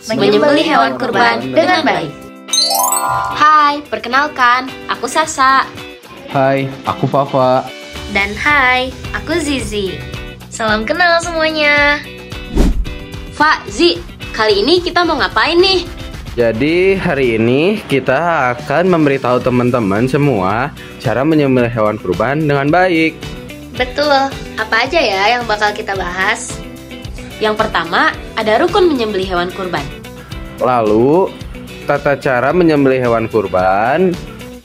menyembelih hewan kurban dengan baik. Hai, perkenalkan, aku Sasa. Hai, aku Fafa. Dan hai, aku Zizi. Salam kenal semuanya. Fa, Zi, kali ini kita mau ngapain nih? Jadi hari ini kita akan memberitahu teman-teman semua cara menyembelih hewan kurban dengan baik. Betul, apa aja ya yang bakal kita bahas? Yang pertama, ada rukun menyembelih hewan kurban. Lalu, tata cara menyembelih hewan kurban.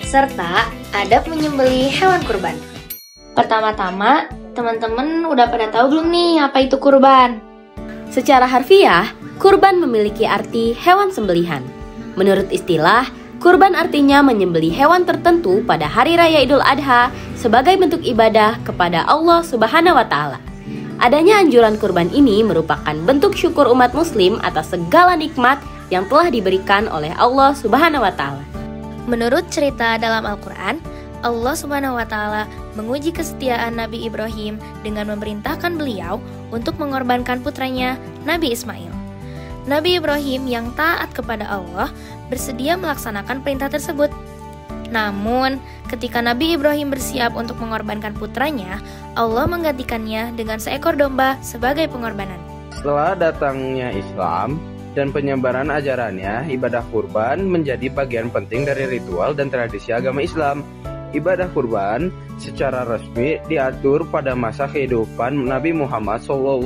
Serta adab menyembelih hewan kurban. Pertama-tama, teman-teman udah pada tahu belum nih apa itu kurban? Secara harfiah, kurban memiliki arti hewan sembelihan. Menurut istilah, kurban artinya menyembelih hewan tertentu pada hari raya Idul Adha sebagai bentuk ibadah kepada Allah Subhanahu wa Ta'ala. Adanya anjuran kurban ini merupakan bentuk syukur umat muslim atas segala nikmat yang telah diberikan oleh Allah Subhanahu wa Ta'ala. Menurut cerita dalam Al-Quran, Allah Subhanahu wa Ta'ala menguji kesetiaan Nabi Ibrahim dengan memerintahkan beliau untuk mengorbankan putranya, Nabi Ismail. Nabi Ibrahim yang taat kepada Allah bersedia melaksanakan perintah tersebut. Namun, ketika Nabi Ibrahim bersiap untuk mengorbankan putranya, Allah menggantikannya dengan seekor domba sebagai pengorbanan. Setelah datangnya Islam dan penyebaran ajarannya, ibadah kurban menjadi bagian penting dari ritual dan tradisi agama Islam. Ibadah kurban secara resmi diatur pada masa kehidupan Nabi Muhammad SAW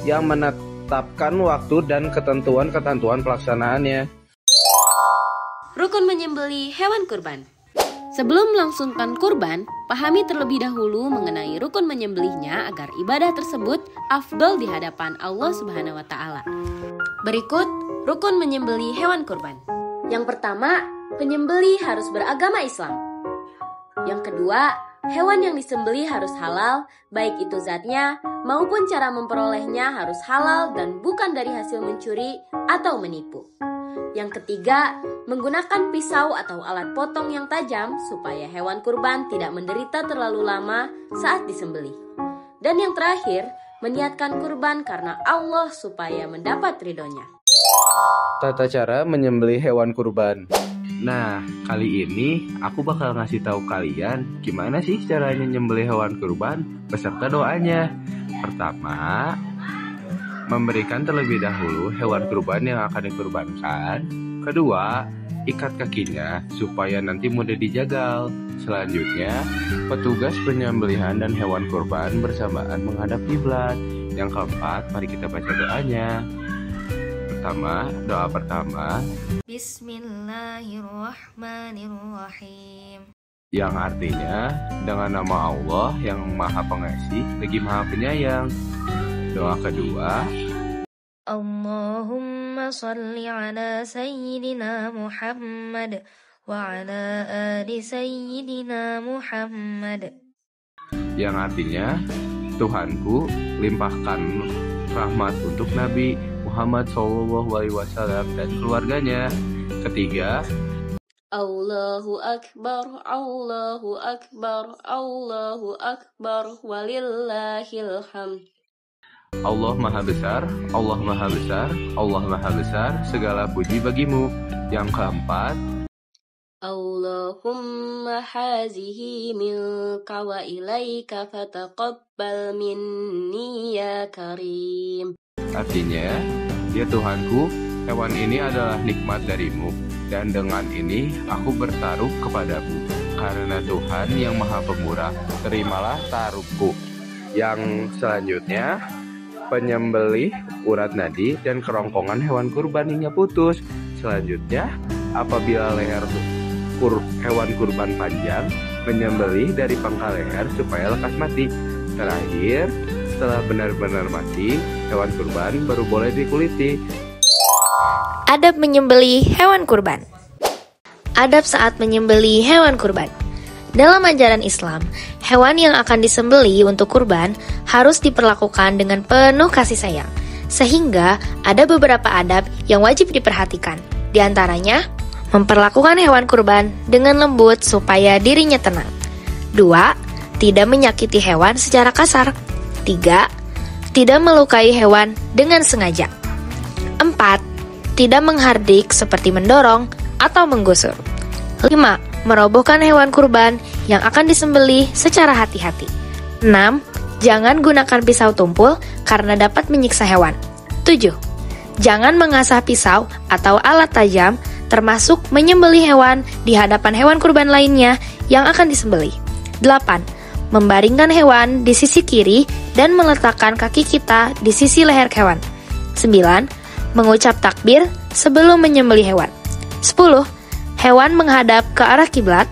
yang menetapkan waktu dan ketentuan-ketentuan pelaksanaannya. Rukun menyembelih hewan kurban. Sebelum melangsungkan kurban, pahami terlebih dahulu mengenai rukun menyembelihnya agar ibadah tersebut afdol di hadapan Allah Subhanahu wa Ta'ala. Berikut rukun menyembelih hewan kurban. Yang pertama, penyembelih harus beragama Islam. Yang kedua, hewan yang disembelih harus halal, baik itu zatnya maupun cara memperolehnya harus halal dan bukan dari hasil mencuri atau menipu. Yang ketiga, menggunakan pisau atau alat potong yang tajam supaya hewan kurban tidak menderita terlalu lama saat disembelih. Dan yang terakhir, meniatkan kurban karena Allah supaya mendapat ridhonya. Tata cara menyembelih hewan kurban. Nah, kali ini aku bakal ngasih tahu kalian gimana sih caranya nyembelih hewan kurban beserta doanya. Pertama, memberikan terlebih dahulu hewan kurban yang akan dikurbankan. Kedua, ikat kakinya supaya nanti mudah dijagal. Selanjutnya, petugas penyembelihan dan hewan kurban bersamaan menghadap kiblat. Yang keempat, mari kita baca doanya. Doa pertama, Bismillahirrahmanirrahim. Yang artinya dengan nama Allah yang Maha Pengasih lagi Maha Penyayang. Doa kedua, Allahumma salli ala Sayyidina Muhammad wa ala ali Sayyidina Muhammad. yang artinya Tuhanku limpahkan rahmat untuk Nabi Muhammad SAW dan keluarganya. Ketiga, Allahu Akbar, Allahu Akbar, Allahu Akbar, walillahil hamd. Allah Maha Besar, Allah Maha Besar, Allah Maha Besar, segala puji bagimu. Yang keempat, Allahumma hazihi minka wa ilaika fataqabbal minni ya karim. artinya, ya Tuhanku, hewan ini adalah nikmat darimu, dan dengan ini aku bertaruh kepadamu. Karena Tuhan yang Maha Pemurah, terimalah taruhku. Yang selanjutnya, penyembelih urat nadi dan kerongkongan hewan kurban hingga putus. Selanjutnya, apabila leher hewan kurban panjang, menyembelih dari pangkal leher supaya lekas mati. Terakhir, setelah benar-benar mati, hewan kurban baru boleh dikuliti. Adab menyembelih hewan kurban. Adab saat menyembelih hewan kurban. Dalam ajaran Islam, hewan yang akan disembelih untuk kurban harus diperlakukan dengan penuh kasih sayang. Sehingga ada beberapa adab yang wajib diperhatikan. Di antaranya, memperlakukan hewan kurban dengan lembut supaya dirinya tenang. 2. Tidak menyakiti hewan secara kasar. 3. Tidak melukai hewan dengan sengaja. 4. Tidak menghardik seperti mendorong atau menggusur. 5. Merobohkan hewan kurban yang akan disembelih secara hati-hati. 6. Jangan gunakan pisau tumpul karena dapat menyiksa hewan. 7. Jangan mengasah pisau atau alat tajam, termasuk menyembelih hewan di hadapan hewan kurban lainnya yang akan disembelih. 8. Membaringkan hewan di sisi kiri dan meletakkan kaki kita di sisi leher hewan. 9. Mengucap takbir sebelum menyembelih hewan. 10. Hewan menghadap ke arah kiblat.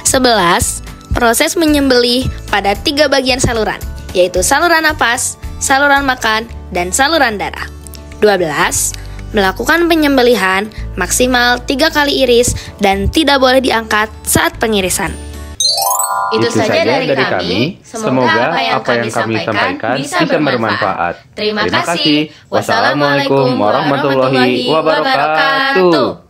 11. Proses menyembelih pada 3 bagian saluran, yaitu saluran napas, saluran makan, dan saluran darah. 12. Melakukan penyembelihan maksimal 3 kali iris dan tidak boleh diangkat saat pengirisan. Itu saja dari kami. Semoga apa yang kami sampaikan bisa bermanfaat. Terima kasih. Wassalamualaikum warahmatullahi wabarakatuh.